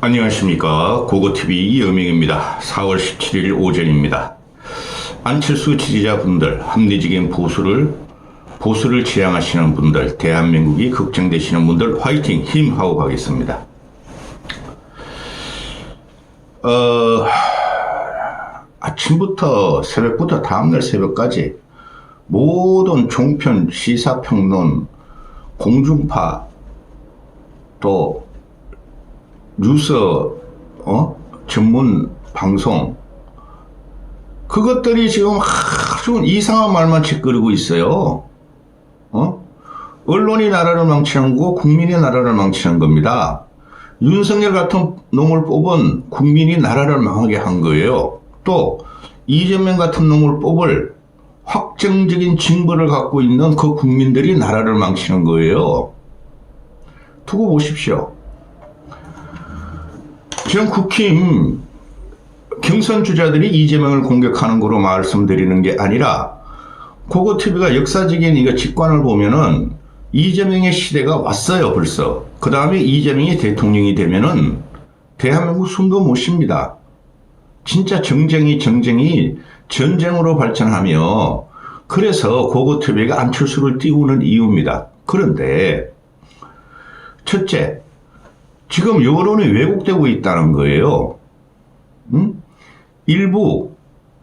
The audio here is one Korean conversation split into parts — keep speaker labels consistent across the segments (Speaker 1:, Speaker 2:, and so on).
Speaker 1: 안녕하십니까. 고고TV 이여명입니다. 4월 17일 오전입니다. 안철수 지지자분들, 합리적인 보수를 지향하시는 분들, 대한민국이 걱정되시는 분들 화이팅 힘하고 가겠습니다. 아침부터 새벽부터 다음날 새벽까지 모든 종편, 시사평론, 공중파, 또 뉴스, 전문 방송, 그것들이 지금 아주 이상한 말만 짓거리고 있어요. 언론이 나라를 망치는 거고 국민이 나라를 망치는 겁니다. 윤석열 같은 놈을 뽑은 국민이 나라를 망하게 한 거예요. 또 이재명 같은 놈을 뽑을 확정적인 징벌을 갖고 있는 그 국민들이 나라를 망치는 거예요. 두고 보십시오. 지금 국힘 경선 주자들이 이재명을 공격하는 거로 말씀드리는 게 아니라 고고TV가 역사적인 이거 직관을 보면은 이재명의 시대가 왔어요. 벌써. 그 다음에 이재명이 대통령이 되면은 대한민국 숨도 못 쉽니다. 진짜 정쟁이 전쟁으로 발전하며, 그래서 고고TV가 안철수를 띄우는 이유입니다. 그런데 첫째, 지금 여론이 왜곡되고 있다는 거예요. 일부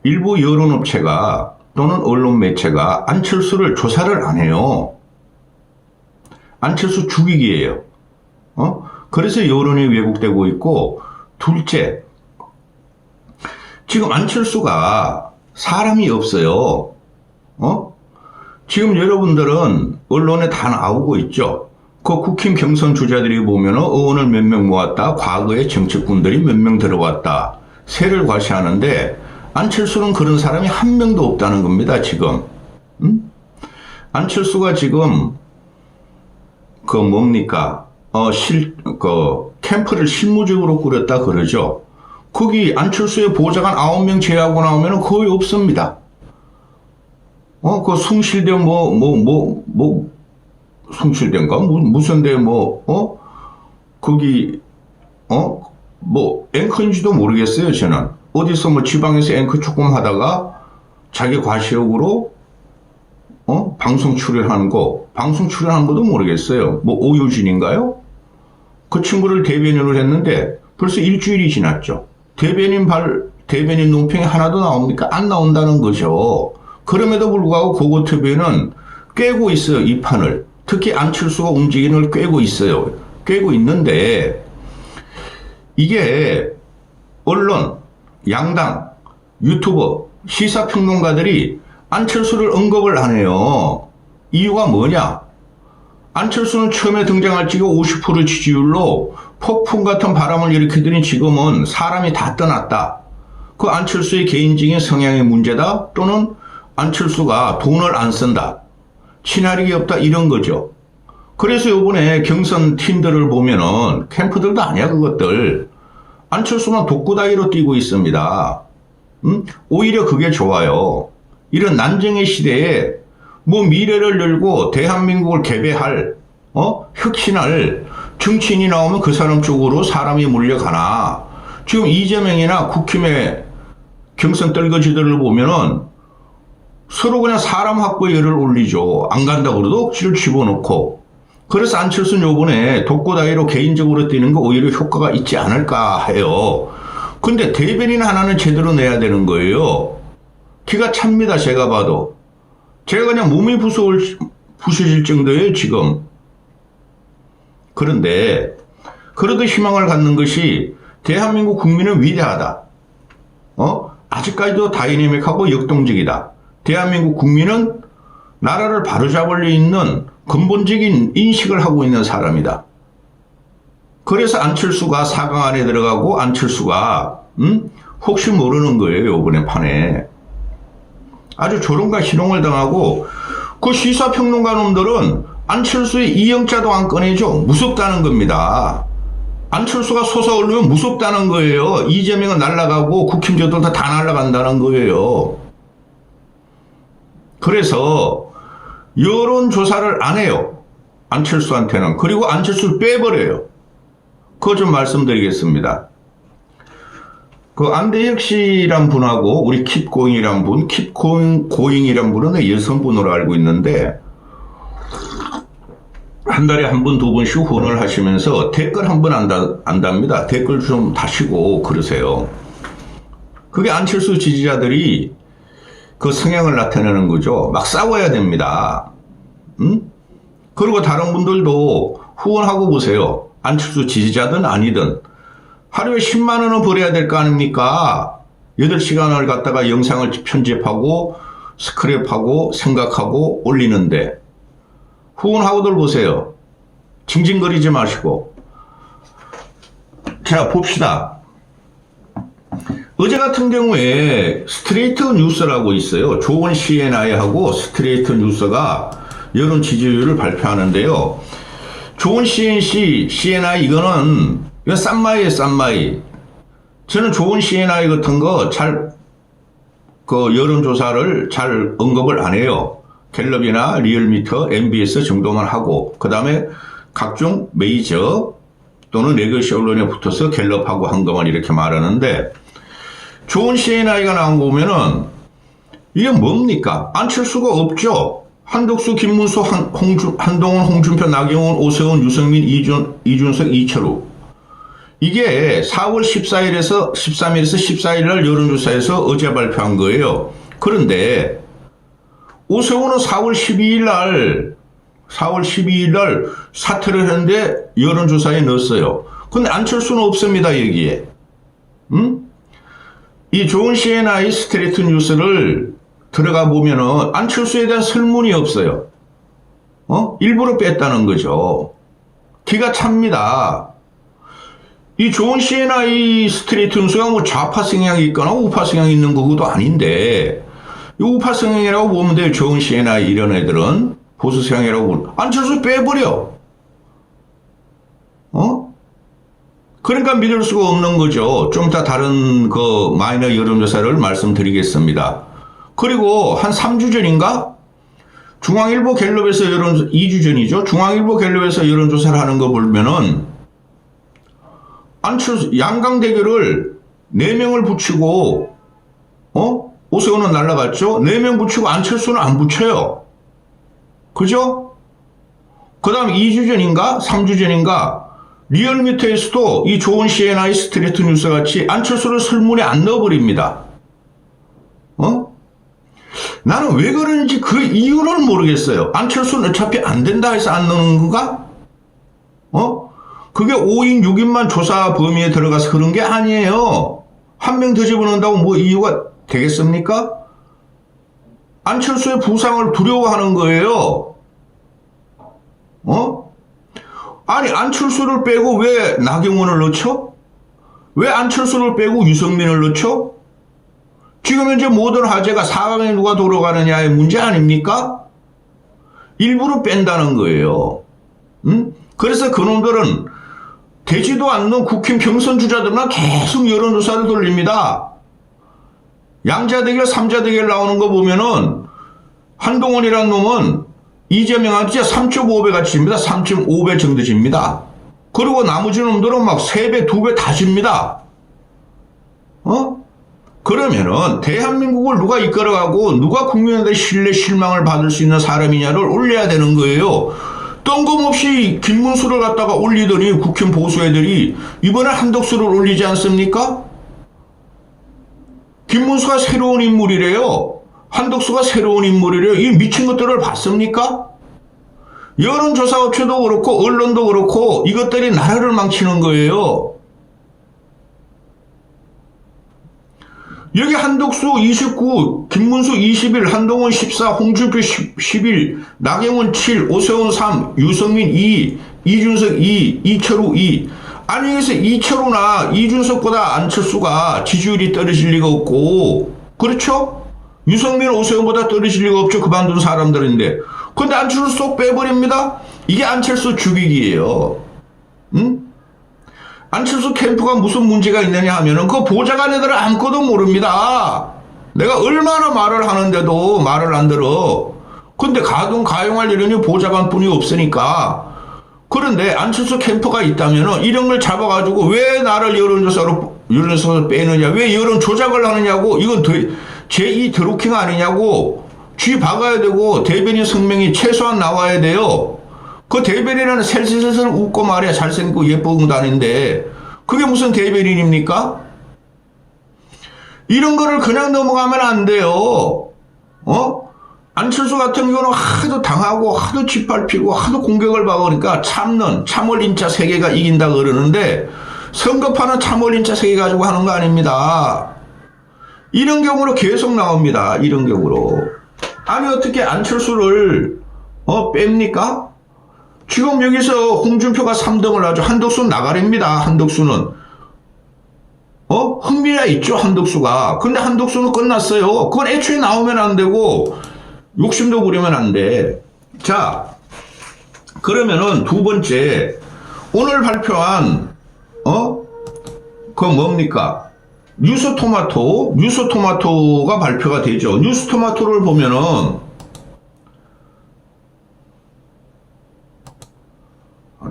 Speaker 1: 여론업체가 또는 언론 매체가 안철수를 조사를 안 해요. 안철수 죽이기예요. 그래서 여론이 왜곡되고 있고, 둘째, 지금 안철수가 사람이 없어요. 지금 여러분들은 언론에 다 나오고 있죠. 그 국힘 경선 주자들이 보면은 의원을 몇 명 모았다, 과거에 정치꾼들이 몇 명 들어왔다, 세를 과시하는데 안철수는 그런 사람이 한 명도 없다는 겁니다. 지금 안철수가 지금 캠프를 실무적으로 꾸렸다 그러죠. 거기 안철수의 보좌관 9명 제외하고 나오면은 거의 없습니다. 그 숭실대 숭실대인가? 무슨 데 거기 앵커인지도 모르겠어요. 저는 어디서 지방에서 앵커 조금 하다가 자기 과시욕으로 방송 출연하는 것도 모르겠어요. 오유진인가요? 그 친구를 대변인을 했는데 벌써 일주일이 지났죠. 대변인 논평이 하나도 나옵니까? 안 나온다는 거죠. 그럼에도 불구하고 고고TV는 꿰고 있어요. 이 판을. 특히 안철수가 움직이는 걸 꿰고 있어요. 꿰고 있는데 이게 언론, 양당, 유튜버, 시사평론가들이 안철수를 언급을 안 해요. 이유가 뭐냐? 안철수는 처음에 등장할 적에 50% 지지율로 폭풍 같은 바람을 일으키더니 지금은 사람이 다 떠났다. 그 안철수의 개인적인 성향의 문제다. 또는 안철수가 돈을 안 쓴다. 친화력이 없다. 이런 거죠. 그래서 이번에 경선 팀들을 보면은 캠프들도 아니야 그것들. 안철수만 독구다이로 뛰고 있습니다. 오히려 그게 좋아요. 이런 난쟁의 시대에 미래를 열고 대한민국을 개배할 혁신할 정치인이 나오면 그 사람 쪽으로 사람이 몰려가나. 지금 이재명이나 국힘의 경선 떨거지들을 보면은 서로 그냥 사람 확보에 열을 올리죠. 안 간다고 그래도 억지를 집어넣고. 그래서 안철수는 요번에 독고다이로 개인적으로 뛰는 거 오히려 효과가 있지 않을까 해요. 근데 대변인 하나는 제대로 내야 되는 거예요. 기가 찹니다. 제가 봐도. 제가 그냥 몸이 부서질 정도예요 지금. 그런데 그래도 희망을 갖는 것이 대한민국 국민은 위대하다. 아직까지도 다이내믹하고 역동적이다. 대한민국 국민은 나라를 바로잡을 수 있는 근본적인 인식을 하고 있는 사람이다. 그래서 안철수가 4강 안에 들어가고 안철수가 혹시 모르는 거예요. 이번에 판에. 아주 조롱과 희롱을 당하고 그 시사평론가 놈들은 안철수의 이영자도 안 꺼내죠. 무섭다는 겁니다. 안철수가 솟아오르면 무섭다는 거예요. 이재명은 날아가고 국힘저들도 다 날아간다는 거예요. 그래서 여론조사를 안 해요. 안철수한테는. 그리고 안철수를 빼버려요. 그거 좀 말씀드리겠습니다. 그 안대혁 씨란 분하고 우리 킵고잉이란 분, 킵고잉이란 분은 여성분으로 알고 있는데 한 달에 한 번, 두 번씩 후원을 하시면서 댓글 한 번 안답니다. 댓글 좀 다시고 그러세요. 그게 안철수 지지자들이 그 성향을 나타내는 거죠. 막 싸워야 됩니다. 그리고 다른 분들도 후원하고 보세요. 안철수 지지자든 아니든 하루에 10만 원은 벌어야 될 거 아닙니까? 8시간을 갖다가 영상을 편집하고 스크랩하고 생각하고 올리는데 후원하고들 보세요. 징징거리지 마시고. 자, 봅시다. 어제 같은 경우에 스트레이트 뉴스라고 있어요. 조원 CNI하고 스트레이트 뉴스가 여론 지지율을 발표하는데요. 조원 CNI 이건 쌈마이에요, 쌈마이. 저는 조원 CNI 같은 거 여론조사를 잘 언급을 안 해요. 갤럽이나 리얼미터, MBS 정도만 하고, 그 다음에 각종 메이저 또는 레거시 언론에 붙어서 갤럽하고 한 것만 이렇게 말하는데, 조원 CNI가 나온 거 보면은, 이게 뭡니까? 안철수가 없죠? 한덕수, 김문수, 한동훈, 홍준표, 나경원, 오세훈, 유승민, 이준석, 이철우. 이게 4월 13일에서 14일 날 여론조사에서 어제 발표한 거예요. 그런데 오세훈은 4월 12일 날 사퇴를 했는데 여론조사에 넣었어요. 근데 안철수는 없습니다, 여기에. 이 조원 CNI 스트레이트 뉴스를 들어가 보면은 안철수에 대한 설문이 없어요. 일부러 뺐다는 거죠. 기가 찹니다. 이 조원 CNI 스트레이트 뉴스가 뭐 좌파 성향이 있거나 우파 성향이 있는 거도 아닌데, 이 우파 성향이라고 보면 돼요. 조원 CNI 이런 애들은 보수 성향이라고 보면. 안철수 빼버려. 그러니까 믿을 수가 없는 거죠. 좀 이따 다른 그 마이너 여론조사를 말씀드리겠습니다. 그리고 한 3주 전인가? 중앙일보 갤럽에서 2주 전이죠. 중앙일보 갤럽에서 여론조사를 하는 거 보면은 안철수, 양강 대결을 4명을 붙이고, 오세훈은 날라갔죠? 4명 붙이고 안철수는 안 붙여요. 그죠? 그 다음 2주 전인가? 3주 전인가? 리얼미터에서도 이 조원 CNI 스트레이트 뉴스 같이 안철수를 설문에 안 넣어버립니다. 나는 왜 그런지 그 이유를 모르겠어요. 안철수는 어차피 안 된다 해서 안 넣는 건가? 그게 5인, 6인만 조사 범위에 들어가서 그런 게 아니에요. 한 명 더 집어넣는다고 뭐 이유가 되겠습니까? 안철수의 부상을 두려워하는 거예요. 아니, 안철수를 빼고 왜 나경원을 넣죠? 왜 안철수를 빼고 유승민을 넣죠? 지금 현재 모든 화제가 4강에 누가 돌아가느냐의 문제 아닙니까? 일부러 뺀다는 거예요. 그래서 그놈들은 되지도 않는 국힘 경선 주자들만 계속 여론조사를 돌립니다. 양자대결, 삼자대결 나오는 거 보면은 한동훈이라는 놈은 이재명한테 3.5배 같이 집니다. 3.5배 정도 집니다. 그리고 나머지 놈들은 막 3배, 2배 다 집니다. 그러면은 대한민국을 누가 이끌어가고 누가 국민한테 신뢰, 실망을 받을 수 있는 사람이냐를 올려야 되는 거예요. 뜬금없이 김문수를 갖다가 올리더니 국힘 보수 애들이 이번에 한덕수를 올리지 않습니까? 김문수가 새로운 인물이래요. 한덕수가 새로운 인물이래요. 이 미친 것들을 봤습니까? 여론조사 업체도 그렇고 언론도 그렇고 이것들이 나라를 망치는 거예요. 여기 한덕수 29, 김문수 21, 한동훈 14, 홍준표 11, 나경원 7, 오세훈 3, 유승민 2, 이준석 2, 이철우 2. 아니 여기서 이철우나 이준석보다 안철수가 지지율이 떨어질 리가 없고, 그렇죠? 유승민, 오세훈보다 떨어질 리가 없죠. 그만둔 사람들인데. 근데 안철수 쏙 빼버립니다. 이게 안철수 죽이기예요. 안철수 캠프가 무슨 문제가 있느냐 하면은 그 보좌관 애들은 아무것도 모릅니다. 내가 얼마나 말을 하는데도 말을 안 들어. 근데 가동 가용할 일은 보좌관뿐이 없으니까 그런데 안철수 캠프가 있다면은 이런 걸 잡아가지고 왜 나를 여론조사로 빼느냐, 왜 여론 조작을 하느냐고, 이건 제2 드루킹 아니냐고 쥐 박아야 되고 대변인 성명이 최소한 나와야 돼요. 그 대변인은 슬슬슬 웃고 말이야. 잘생기고 예쁜 다닌데 그게 무슨 대변인입니까? 이런 거를 그냥 넘어가면 안 돼요. 안철수 같은 경우는 하도 당하고 하도 짓밟히고 하도 공격을 받으니까 참을인자 세계가 이긴다 그러는데 선거판은 참을인자 세계 가지고 하는 거 아닙니다. 이런 경우로 계속 나옵니다. 이런 경우로. 아니 어떻게 안철수를 뺍니까? 지금 여기서 홍준표가 3등을 하죠. 한덕수는 나가랍니다. 한덕수는. 흥미가 있죠. 한덕수가. 근데 한덕수는 끝났어요. 그건 애초에 나오면 안 되고 욕심도 부리면 안 돼. 자, 그러면은 두 번째, 오늘 발표한 그거 뭡니까? 뉴스토마토가 발표가 되죠. 뉴스토마토를 보면은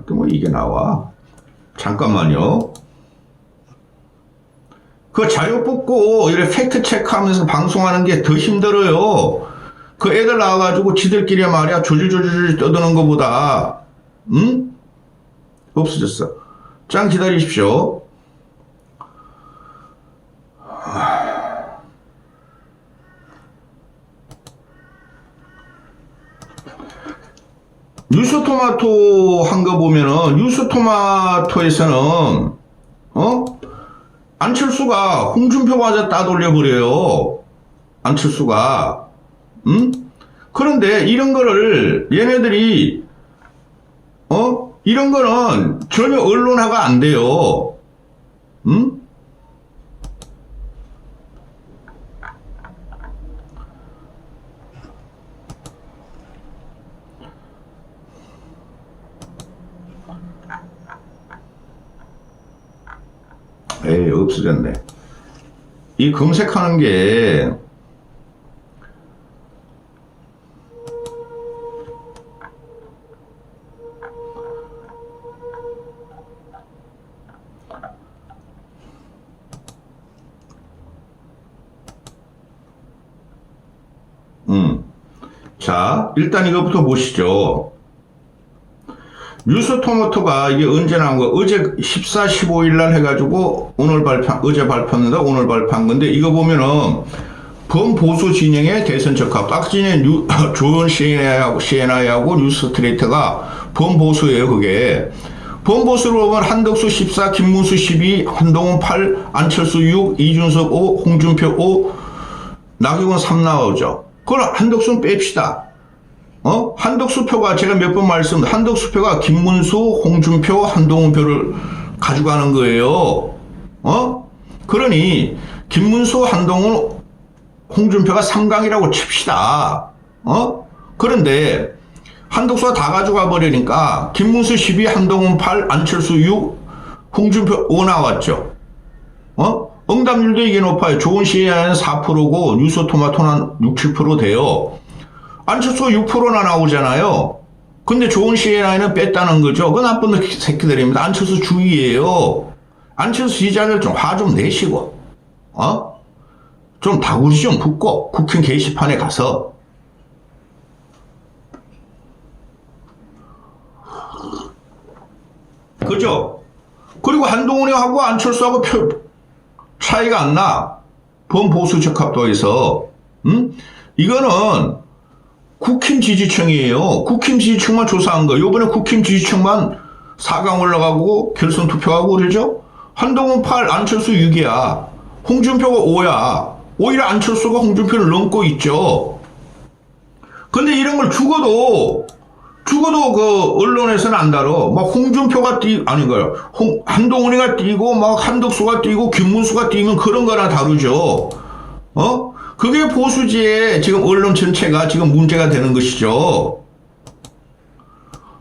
Speaker 1: 또 뭐 이게 나와. 잠깐만요. 그 자료 뽑고 이렇게 팩트 체크하면서 방송하는 게 더 힘들어요. 그 애들 나와가지고 지들끼리 말이야 조질조질 떠드는 것보다 없어졌어. 짱 기다리십시오. 뉴스토마토 한 거 보면은 뉴스토마토에서는 안철수가 홍준표 과자 따돌려버려요. 안철수가. 그런데 이런 거를 얘네들이 이런 거는 전혀 언론화가 안 돼요. 에이, 없어졌네. 이 검색하는 게 자, 일단 이것부터 보시죠. 뉴스토마토가 이게 언제 나온 거? 어제 14, 15일 날 해가지고 어제 발표했는데 오늘 발표한 건데, 이거 보면은 범보수 진영의 대선 적합. 딱 진영 조은 시에나하고 뉴스트레이트가 범보수예요. 그게 범보수로 보면 한덕수 14, 김문수 12, 한동훈 8, 안철수 6, 이준석 5, 홍준표 5, 나경원 3 나오죠. 그럼 한덕수는 뺍시다. 한덕수 표가 제가 몇 번 한덕수 표가 김문수, 홍준표, 한동훈 표를 가져가는 거예요. 그러니 김문수, 한동훈, 홍준표가 3강이라고 칩시다. 그런데 한덕수가 다 가져가 버리니까 김문수 12, 한동훈 8, 안철수 6, 홍준표 5 나왔죠. 응답률도 이게 높아요. 좋은 시에는 4%고 뉴스토마토는 6, 7% 돼요. 안철수가 6%나 나오잖아요. 근데 좋은 CNI는 뺐다는 거죠. 그 나쁜 새끼들입니다. 안철수 주의예요. 안철수 시장을 좀 화 좀 내시고, 좀 다구리 좀 붓고, 국힘 게시판에 가서. 그죠? 그리고 한동훈이하고 안철수하고 차이가 안 나. 범보수 적합도에서. 이거는 국힘 지지층이에요. 국힘 지지층만 조사한 거. 요번에 국힘 지지층만 4강 올라가고 결선 투표하고 그러죠? 한동훈 8, 안철수 6이야. 홍준표가 5야. 오히려 안철수가 홍준표를 넘고 있죠. 근데 이런 걸 죽어도 그 언론에서는 안 다뤄. 막 홍준표가 한동훈이가 뛰고 막 한덕수가 뛰고 김문수가 뛰면 그런 거나 다루죠. 그게 보수지의 지금 언론 전체가 지금 문제가 되는 것이죠.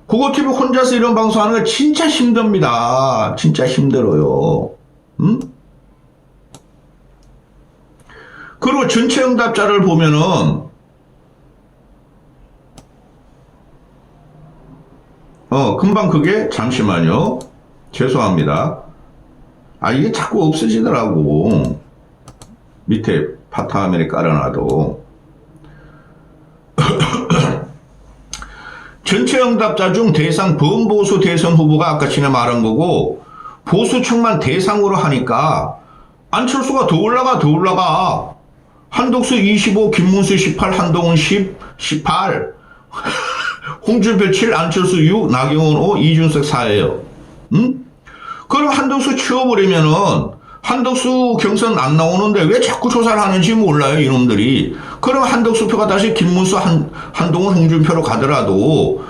Speaker 1: 고고TV 혼자서 이런 방송하는 거 진짜 힘듭니다. 진짜 힘들어요. 그리고 전체 응답자를 보면은 금방 그게, 잠시만요. 죄송합니다. 이게 자꾸 없어지더라고. 밑에 바탕화면에 깔아놔도. 전체 응답자 중 대상 범보수 대선 후보가 아까 전에 말한 거고, 보수층만 대상으로 하니까 안철수가 더 올라가. 한덕수 25, 김문수 18, 한동훈 10, 18, 홍준표 7, 안철수 6, 나경원 5, 이준석 4예요. 그럼 한덕수 치워버리면은 한덕수 경선 안 나오는데 왜 자꾸 조사를 하는지 몰라요, 이놈들이. 그럼 한덕수 표가 다시 김문수, 한동훈, 홍준표로 가더라도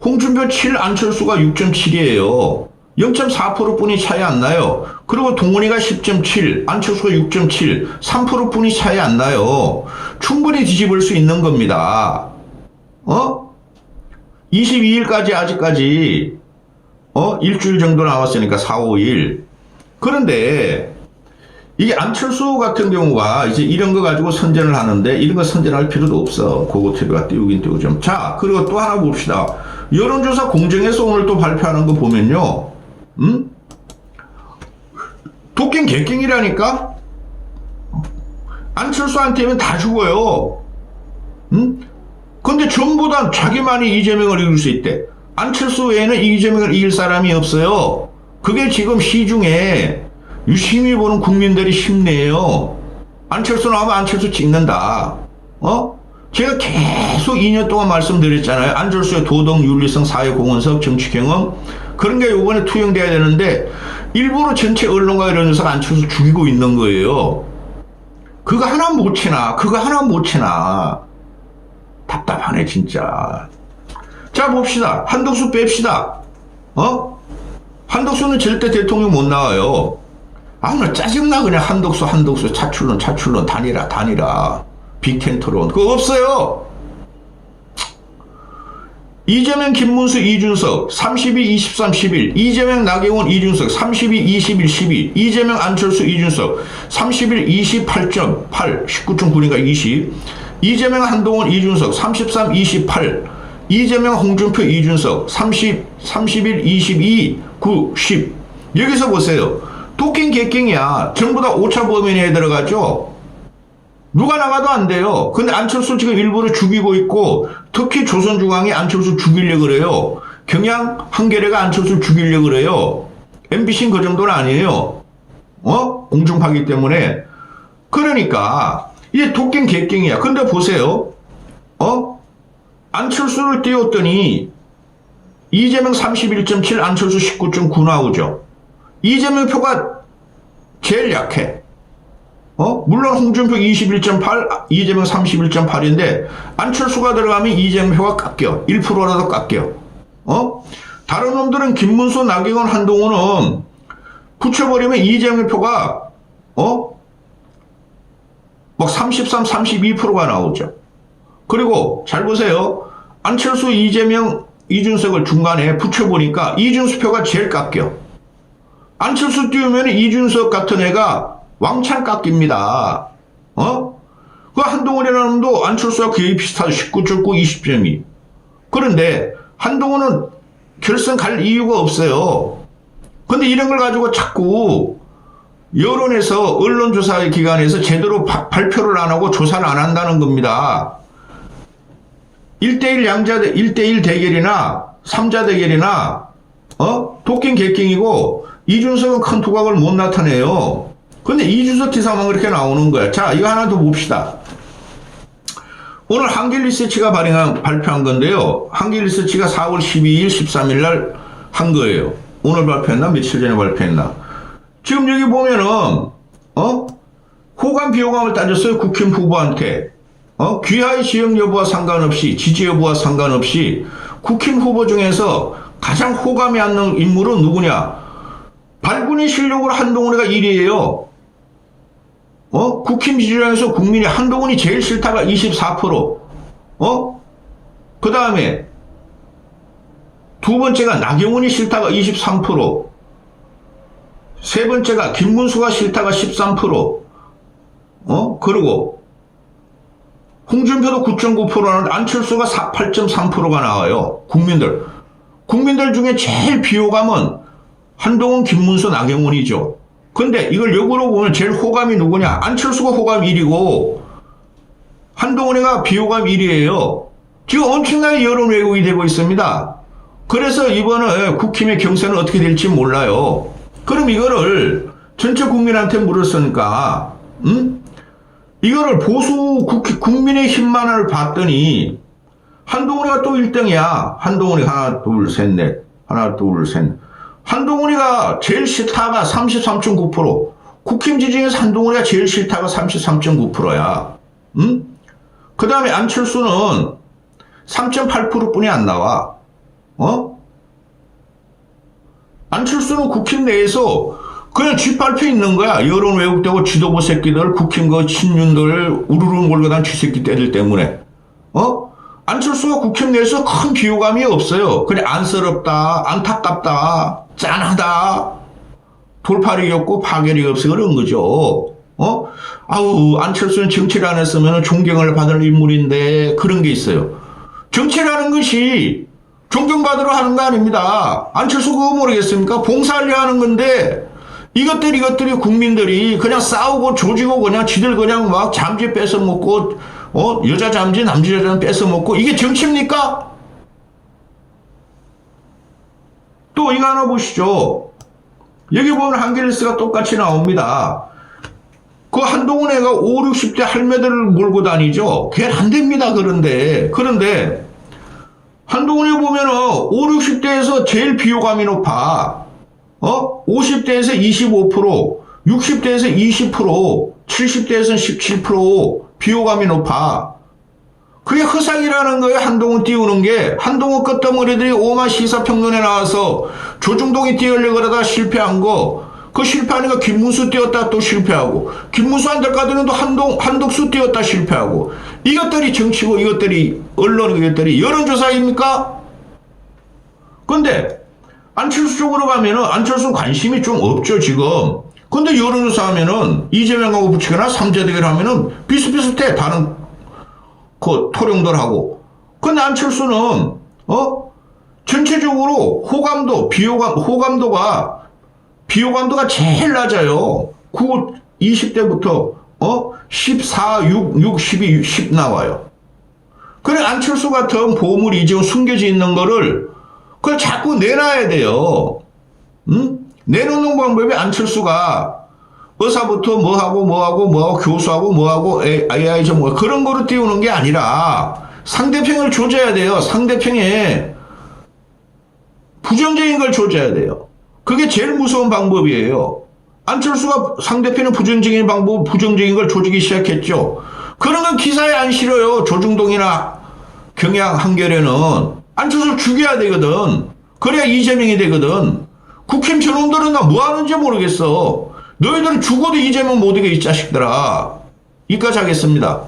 Speaker 1: 홍준표 7, 안철수가 6.7이에요. 0.4% 뿐이 차이 안 나요. 그리고 동훈이가 10.7, 안철수가 6.7, 3% 뿐이 차이 안 나요. 충분히 뒤집을 수 있는 겁니다. 22일까지 아직까지 일주일 정도 남았으니까 4, 5일. 그런데 이게 안철수 같은 경우가 이제 이런 거 가지고 선전을 하는데 이런 거 선전할 필요도 없어. 고고TV가 띄우긴 띄우죠. 자, 그리고 또 하나 봅시다. 여론조사 공정에서 오늘 또 발표하는 거 보면요. 도끼는 개깽이라니까? 안철수한테는 다 죽어요. 근데 전부 다 자기만이 이재명을 이길 수 있대. 안철수 외에는 이재명을 이길 사람이 없어요. 그게 지금 시중에 유심히 보는 국민들이 심내예요. 안철수 나오면 안철수 찍는다. 제가 계속 2년 동안 말씀드렸잖아요. 안철수의 도덕, 윤리성, 사회 공헌성, 정치 경험 그런 게 이번에 투영돼야 되는데 일부러 전체 언론과 이런 데서 안철수 죽이고 있는 거예요. 그거 하나 못 치나. 답답하네 진짜. 자 봅시다. 한덕수 뺍시다. 한덕수는 절대 대통령 못 나와요. 나 짜증나 그냥 한덕수 차출론 단일화 빅텐트론 그거 없어요. 이재명 김문수 이준석 32 23 11 이재명 나경원 이준석 32 21 12 이재명 안철수 이준석 31 28.8 19.9니까 20 이재명 한동훈 이준석 33 28 이재명 홍준표 이준석 30 31 22 9 10 여기서 보세요. 도킹 개킹이야. 전부 다 오차 범위 내에 들어가죠. 누가 나가도 안 돼요. 근데 안철수 지금 일부러 죽이고 있고 특히 조선중앙이 안철수 죽이려고 그래요. 경향 한겨레가 안철수 죽이려고 그래요. MBC는 그 정도는 아니에요. 공중파기 때문에. 그러니까 이게 도킹 개킹이야. 근데 보세요. 안철수를 띄웠더니 이재명 31.7 안철수 19.9 나오죠. 이재명 표가 제일 약해. 물론 홍준표 21.8, 이재명 31.8인데 안철수가 들어가면 이재명 표가 깎여. 1%라도 깎여. 다른 놈들은 김문수, 나경원, 한동훈은 붙여버리면 이재명 표가 막 33, 32%가 나오죠. 그리고 잘 보세요. 안철수, 이재명, 이준석을 중간에 붙여보니까 이준석 표가 제일 깎여. 안철수 띄우면 이준석 같은 애가 왕창 깎입니다. 그 한동훈이라는 놈도 안철수와 거의 비슷하죠. 19.9, 20.2. 그런데 한동훈은 결선 갈 이유가 없어요. 근데 이런 걸 가지고 자꾸 여론에서 언론조사 기관에서 제대로 발표를 안 하고 조사를 안 한다는 겁니다. 1대1 대결이나 3자 대결이나 도킹 개킹이고 이준석은 큰 두각을 못 나타내요. 근데 이준석 기사만 그렇게 나오는 거야. 자, 이거 하나 더 봅시다. 오늘 한길리서치가 발표한 건데요. 한길리서치가 4월 12일, 13일 날 한 거예요. 오늘 발표했나? 며칠 전에 발표했나? 지금 여기 보면은, 호감 비호감을 따졌어요. 국힘 후보한테. 귀하의 지역 여부와 상관없이, 지지 여부와 상관없이 국힘 후보 중에서 가장 호감이 않는 인물은 누구냐? 발군의 실력으로 한동훈이가 1위예요. 국힘 지지율에서 국민이 한동훈이 제일 싫다가 24%. 그 다음에 두 번째가 나경원이 싫다가 23%. 세 번째가 김문수가 싫다가 13%. 그리고 홍준표도 9.9%는 안철수가 8.3%가 나와요. 국민들. 국민들 중에 제일 비호감은 한동훈, 김문수, 나경원이죠. 근데 이걸 역으로 보면 제일 호감이 누구냐? 안철수가 호감 1위고 한동훈이가 비호감 1위예요. 지금 엄청나게 여론 왜곡이 되고 있습니다. 그래서 이번에 국힘의 경선은 어떻게 될지 몰라요. 그럼 이거를 전체 국민한테 물었으니까 이거를 보수 국민의힘만을 봤더니 한동훈이가 또 1등이야. 한동훈이 하나 둘 셋 넷 하나 둘 셋 한동훈이가 제일 싫다가 33.9%, 국힘 지지에서 한동훈이가 제일 싫다가 33.9%야. 그 다음에 안철수는 3.8%뿐이 안 나와. 안철수는 국힘 내에서 그냥 쥐밟혀 있는 거야. 여론 왜곡되고 지도부 새끼들, 국힘 그 친윤들, 우르르 몰고 다니는 쥐새끼 떼들 때문에. 안철수가 국힘 내에서 큰 비호감이 없어요. 그냥 안쓰럽다, 안타깝다, 짠하다, 돌팔이였고 파괴력이 없어 그런 거죠. 아우, 안철수는 정치를 안 했으면 존경을 받을 인물인데 그런 게 있어요. 정치라는 것이 존경받으러 하는 거 아닙니다. 안철수 그거 모르겠습니까? 봉사하려 하는 건데 이것들이 국민들이 그냥 싸우고 조지고 그냥 지들 그냥 막 잠재 뺏어 먹고 여자 잠재 남자 잠재 뺏어 먹고 이게 정치입니까? 또 이거 하나 보시죠. 여기 보면 한겨레스가 똑같이 나옵니다. 그 한동훈 애가 5, 60대 할매들을 몰고 다니죠. 걔는 안 됩니다. 그런데 한동훈이 보면은 5, 60대에서 제일 비호감이 높아. 50대에서 25%, 60대에서 20%, 70대에서는 17% 비호감이 높아. 그게 허상이라는 거예요. 한동훈 띄우는 게. 한동훈 끝덩어리들이 오만 시사평론에 나와서 조중동이 띄우려고 그러다 실패한 거. 그 실패하니까 김문수 띄웠다 또 실패하고, 김문수 안 될 까지는 또 한덕수 띄웠다 실패하고. 이것들이 정치고 이것들이 언론, 이것들이 여론조사입니까? 근데 안철수 쪽으로 가면은 안철수는 관심이 좀 없죠 지금. 근데 여론조사 하면은 이재명하고 붙이거나 삼자대결 하면은 비슷비슷해. 다른 그 토령들하고. 근데 안철수는 전체적으로 비호감도가 제일 낮아요. 20대부터 14, 6, 12, 10 나와요. 그래 안철수 같은 보물이 지금 숨겨져 있는 거를 그걸 자꾸 내놔야 돼요. 내놓는 방법이 안철수가 의사부터 뭐하고 교수하고 뭐하고 AI 뭐 그런 거로 띄우는 게 아니라 상대편을 조져야 돼요. 상대편에 부정적인 걸 조져야 돼요. 그게 제일 무서운 방법이에요. 안철수가 상대편의 부정적인 걸 조지기 시작했죠. 그런 건 기사에 안 실어요. 조중동이나 경향 한겨레는. 안철수를 죽여야 되거든. 그래야 이재명이 되거든. 국힘 저놈들은 나 뭐 하는지 모르겠어. 너희들은 죽어도 이재명 못 이겨 이 자식들아. 여기까지 하겠습니다.